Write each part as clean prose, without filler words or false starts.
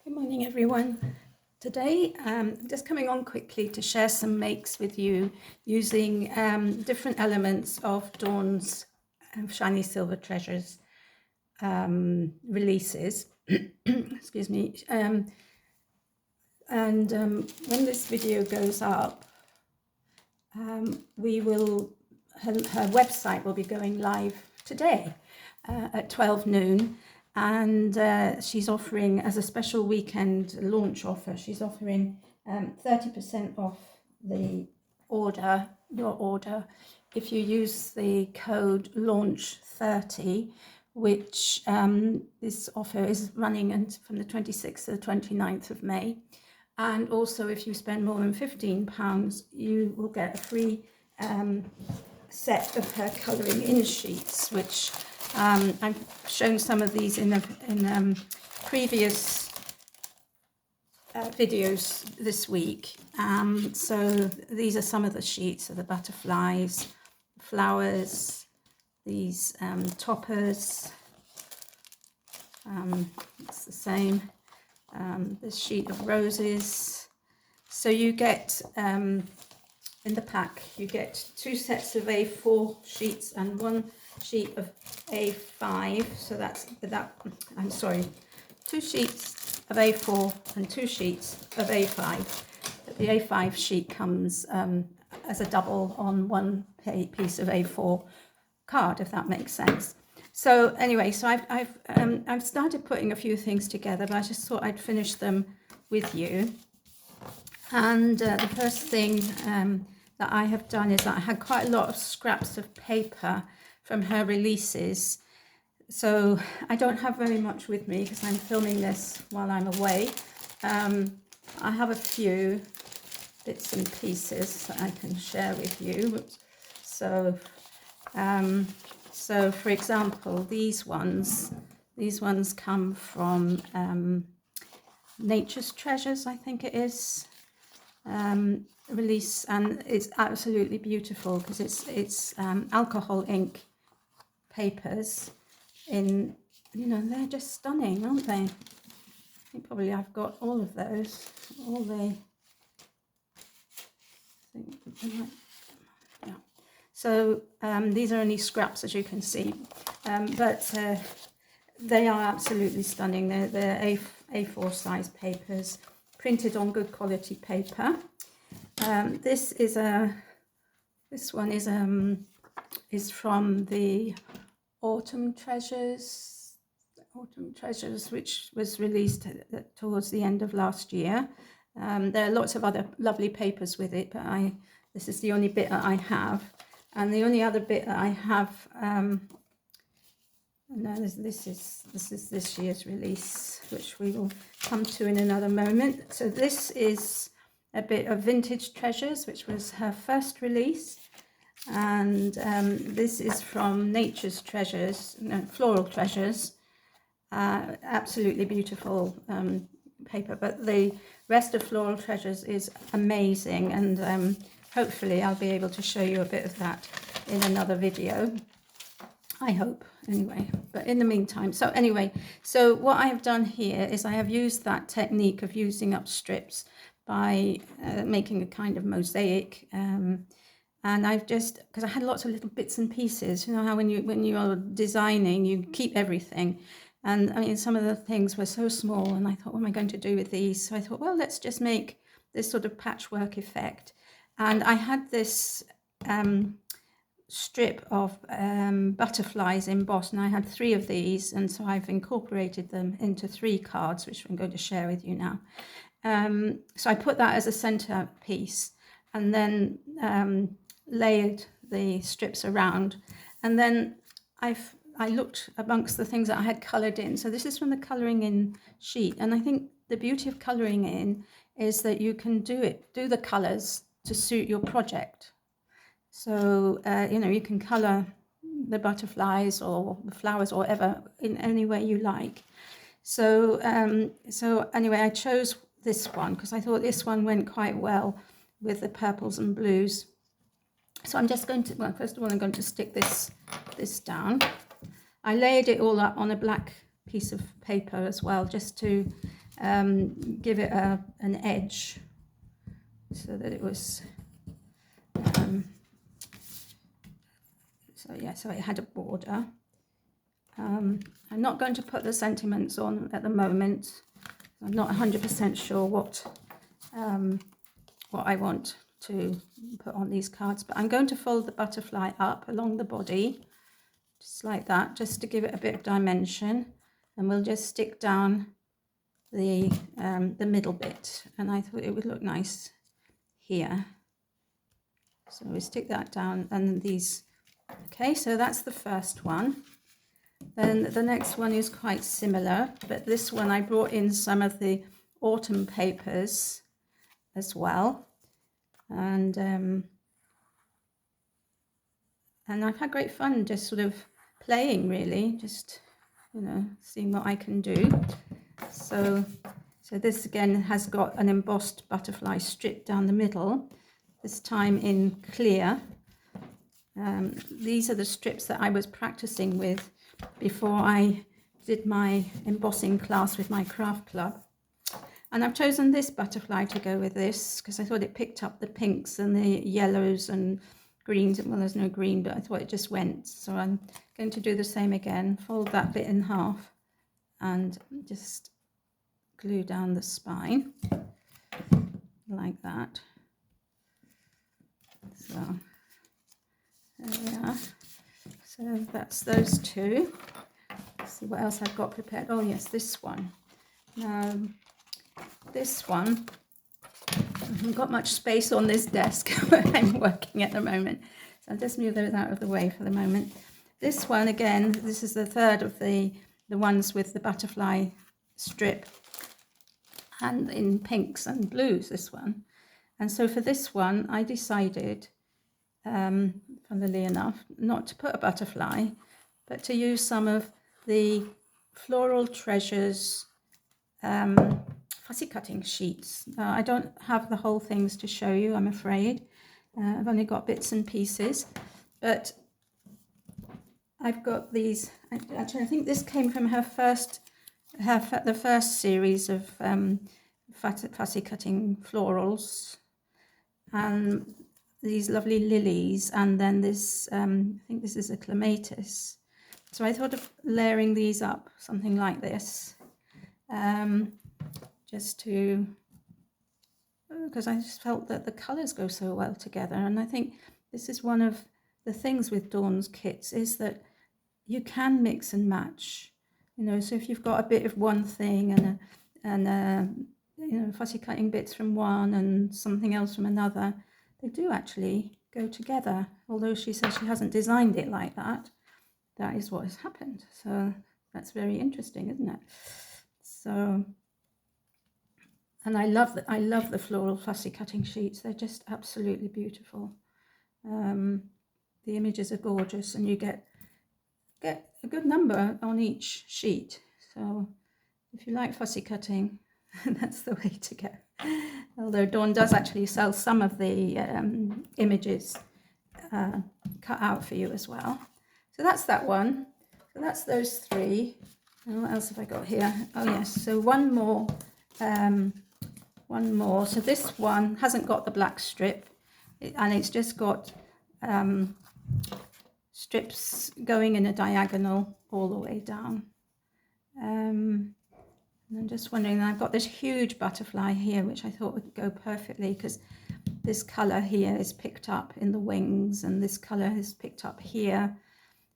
Good morning, everyone. Today, I'm just coming on quickly to share some makes with you using different elements of Dawn's Shiny Silver Treasures releases. Excuse me. When this video goes up, her website will be going live today at 12 noon. And she's offering, as a special weekend launch offer, she's offering 30% off your order, if you use the code launch30, which this offer is running from the 26th to the 29th of May. And also, if you spend more than £15, you will get a free set of her colouring in sheets, which I've shown some of these in previous videos this week. So these are some of the sheets of the butterflies, flowers, these toppers. It's the same. This sheet of roses. So you get in the pack, you get 2 sets of A4 sheets and 1 sheet of A5. So I'm sorry, 2 sheets of A4 and 2 sheets of A5. But the A5 sheet comes as a double on 1 piece of A4 card, if that makes sense. So anyway, so I've started putting a few things together, but I just thought I'd finish them with you. And the first thing that I have done is that I had quite a lot of scraps of paper from her releases. So I don't have very much with me because I'm filming this while I'm away. I have a few bits and pieces that I can share with you. So for example, these ones come from Nature's Treasures, I think it is. Release, and it's absolutely beautiful because it's alcohol ink papers in, they're just stunning, aren't they? I think probably I've got all of those, yeah. So these are only scraps, as you can see, but they are absolutely stunning. They're A4 size papers, printed on good quality paper. This one is from the Autumn Treasures, which was released towards the end of last year. There are lots of other lovely papers with it, but this is the only bit that I have. And the only other bit that I have, no, this is this year's release, which we will come to in another moment. So this is a bit of Vintage Treasures, which was her first release. And this is from Nature's Treasures, Floral Treasures. Absolutely beautiful paper, but the rest of Floral Treasures is amazing, and hopefully I'll be able to show you a bit of that in another video. I hope, anyway, but in the meantime, so what I have done here is I have used that technique of using up strips by making a kind of mosaic, and I've just, because I had lots of little bits and pieces, you know how when you are designing, you keep everything, and I mean, some of the things were so small, and I thought, what am I going to do with these? So I thought, well, let's just make this sort of patchwork effect. And I had this strip of butterflies embossed, and I had 3 of these, and so I've incorporated them into 3 cards, which I'm going to share with you now. So I put that as a center piece, and then layered the strips around, and then I looked amongst the things that I had coloured in. So this is from the colouring in sheet, and I think the beauty of colouring in is that you can do the colours to suit your project. So you can colour the butterflies or the flowers or whatever in any way you like. So anyway, I chose this one because I thought this one went quite well with the purples and blues. So I'm just going to, well, first of all, I'm going to stick this down. I layered it all up on a black piece of paper as well, just to give it an edge so that it was, so it had a border. I'm not going to put the sentiments on at the moment. I'm not 100% sure what I want to put on these cards, but I'm going to fold the butterfly up along the body, just like that, just to give it a bit of dimension, and we'll just stick down the middle bit, and I thought it would look nice here. So we stick that down, and these, okay, so that's the first one. Then the next one is quite similar, but this one I brought in some of the autumn papers as well, and I've had great fun just sort of playing, really, just, you know, seeing what I can do. So this again has got an embossed butterfly strip down the middle, this time in clear. These are the strips that I was practicing with before I did my embossing class with my craft club. And I've chosen this butterfly to go with this because I thought it picked up the pinks and the yellows and greens. Well, there's no green, but I thought it just went. So I'm going to do the same again, fold that bit in half and just glue down the spine like that. So there we are. So that's those two. Let's see what else I've got prepared. Oh yes, this one. Now this one, I haven't got much space on this desk where I'm working at the moment, so I'll just move those out of the way for the moment. This one again, this is the third of the ones with the butterfly strip, and in pinks and blues, this one. And so for this one I decided, funnily enough, not to put a butterfly, but to use some of the Floral Treasures fussy cutting sheets. I don't have the whole things to show you, I'm afraid. I've only got bits and pieces, but I've got these. Actually, I think this came from the first series of fussy cutting florals, and these lovely lilies, and then this, I think this is a clematis. So I thought of layering these up, something like this, just to, because I just felt that the colours go so well together. And I think this is one of the things with Dawn's kits, is that you can mix and match, you know. So if you've got a bit of one thing and you know, fussy cutting bits from one and something else from another, they do actually go together. Although she says she hasn't designed it like that, that is what has happened. So that's very interesting, isn't it? So, and I love the floral fussy cutting sheets. They're just absolutely beautiful. The images are gorgeous, and you get a good number on each sheet. So if you like fussy cutting, that's the way to go. Although Dawn does actually sell some of the images cut out for you as well. So that's that one. So that's those three. And what else have I got here? Oh yes, so one more. So this one hasn't got the black strip, and it's just got strips going in a diagonal all the way down. And I'm just wondering, I've got this huge butterfly here, which I thought would go perfectly, because this colour here is picked up in the wings, and this colour is picked up here.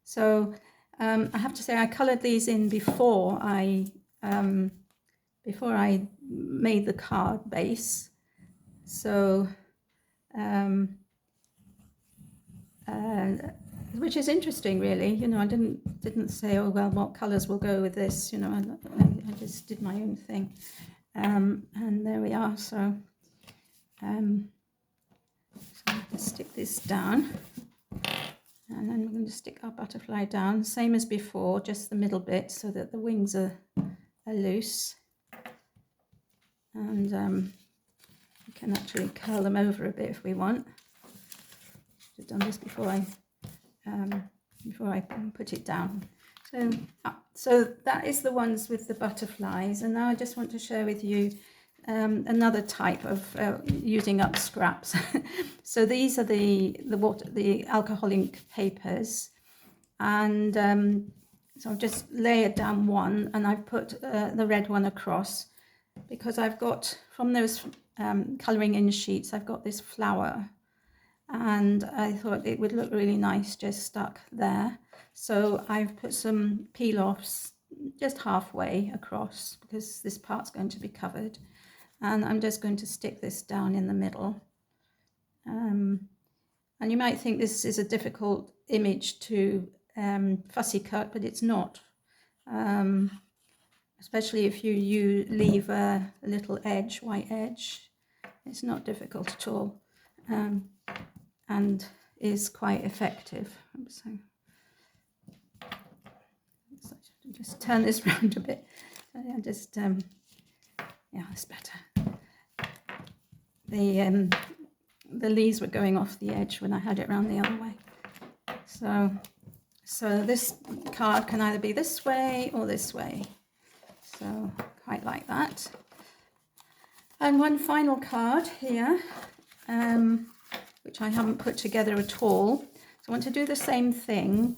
So I have to say I coloured these in before I made the card base. So which is interesting, really. You know, I didn't say, oh well, what colours will go with this. You know, I just did my own thing, and there we are. So, so let's stick this down, and then we're going to stick our butterfly down, same as before, just the middle bit, so that the wings are loose, and we can actually curl them over a bit if we want. I've done this before I put it down. So that is the ones with the butterflies, and now I just want to share with you another type of using up scraps. So these are the alcoholic papers, and so I've just layered down one, and I've put the red one across because I've got from those colouring in sheets, I've got this flower, and I thought it would look really nice just stuck there. So I've put some peel-offs just halfway across because this part's going to be covered, and I'm just going to stick this down in the middle. And you might think this is a difficult image to fussy cut, but it's not, especially if you leave a little edge, white edge. It's not difficult at all, and is quite effective. So just turn this round a bit. So yeah, just yeah, that's better. The leaves were going off the edge when I had it round the other way. So this card can either be this way or this way. So quite like that. And one final card here, which I haven't put together at all. So I want to do the same thing,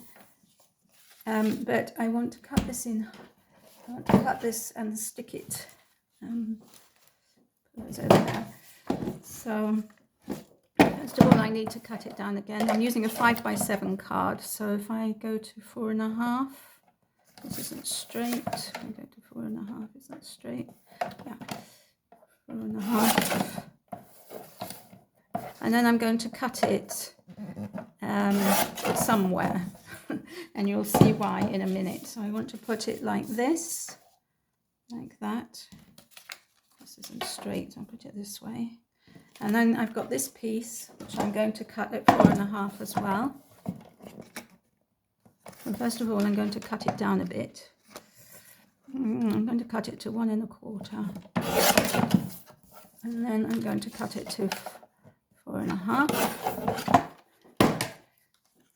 but I want to cut this in. I want to cut this and stick it. Put those over there. So first of all, I need to cut it down again. I'm using a 5x7 card. So if I go to 4.5, this isn't straight. I go to 4.5. Is that straight? Yeah. 4.5, and then I'm going to cut it somewhere, and you'll see why in a minute. So I want to put it like this, like that. This isn't straight, so I'll put it this way. And then I've got this piece, which I'm going to cut at 4.5 as well. And first of all, I'm going to cut it down a bit. I'm going to cut it to 1.25. And then I'm going to cut it to 4.5.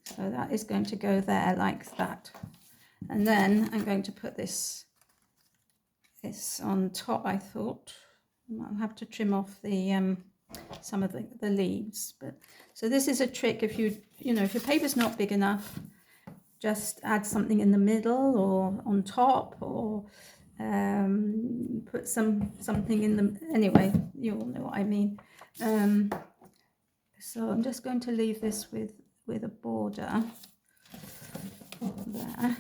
So that is going to go there like that. And then I'm going to put this on top, I thought. I'll have to trim off the some of the leaves. But so this is a trick. If you know, if your paper's not big enough, just add something in the middle or on top, or put something in the, anyway, you all know what I mean. So I'm just going to leave this with a border there,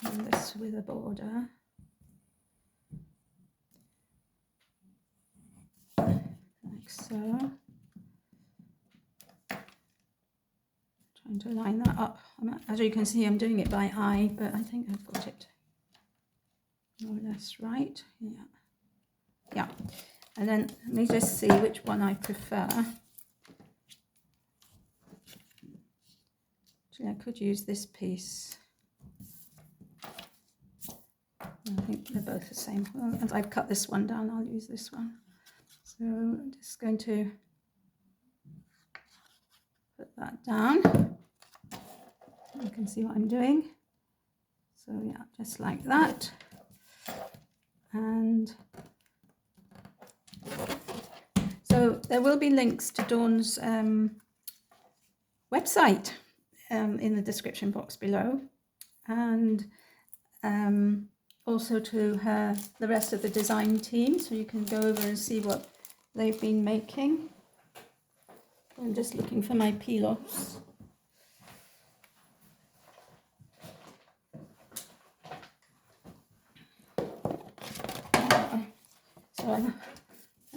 and this with a border, like so. Trying to line that up. As you can see, I'm doing it by eye, but I think I've got it more or less right. Yeah. And then let me just see which one I prefer. Actually, I could use this piece. I think they're both the same. Well, as I've cut this one down, I'll use this one. So I'm just going to put that down. You can see what I'm doing. So yeah, just like that. And so there will be links to Dawn's website in the description box below, and also to the rest of the design team, so you can go over and see what they've been making. I'm just looking for my peel-offs. So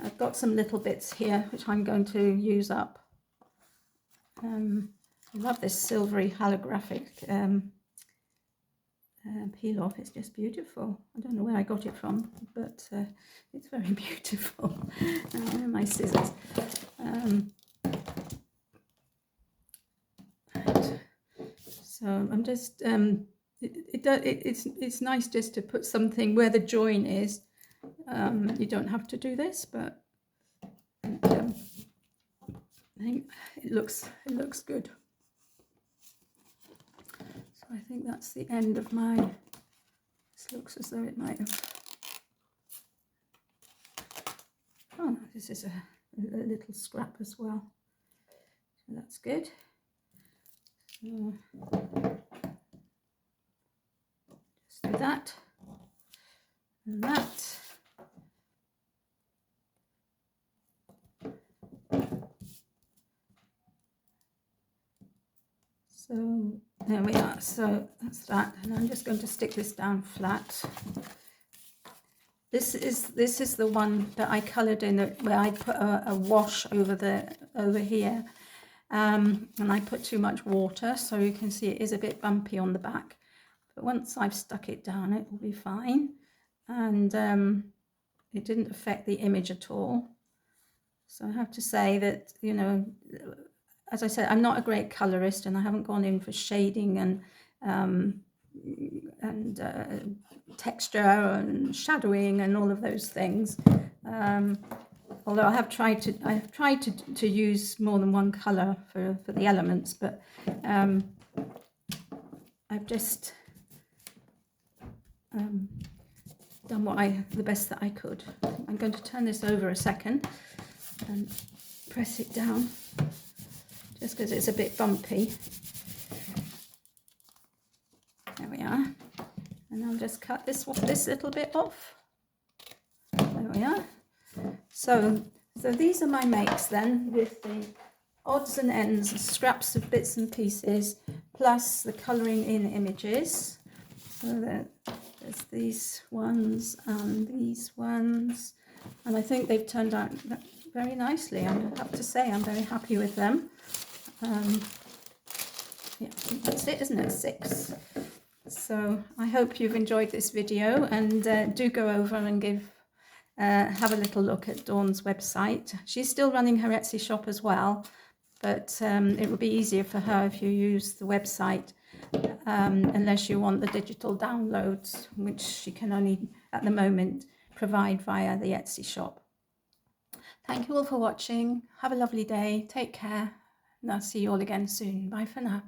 I've got some little bits here which I'm going to use up. I love this silvery holographic peel-off. It's just beautiful. I don't know where I got it from, but it's very beautiful. Where are my scissors? Right. So I'm just it's nice just to put something where the join is. You don't have to do this, but I think it looks good. So So I think that's the end of my, this looks as though it might have, oh no, this is a little scrap as well, so that's good. So just do that and that. So there we are, so that's that, and I'm just going to stick this down flat. This is the one that I coloured in, where I put a wash over here, and I put too much water, so you can see it is a bit bumpy on the back. But once I've stuck it down, it will be fine, and it didn't affect the image at all. So I have to say that, you know, as I said, I'm not a great colorist, and I haven't gone in for shading and texture and shadowing and all of those things. Although I have tried to use more than one color for the elements, but I've just done the best that I could. I'm going to turn this over a second and press it down, just because it's a bit bumpy. There we are. And I'll just cut this little bit off. There we are. So these are my makes then, with the odds and ends, scraps of bits and pieces, plus the colouring in images. So there's these ones and these ones, and I think they've turned out very nicely. I have to say I'm very happy with them. Yeah, that's it, isn't it? 6. So I hope you've enjoyed this video, and do go over and have a little look at Dawn's website. She's still running her Etsy shop as well, but it will be easier for her if you use the website, unless you want the digital downloads, which she can only at the moment provide via the Etsy shop. Thank you all for watching. Have a lovely day. Take care, and I'll see you all again soon. Bye for now.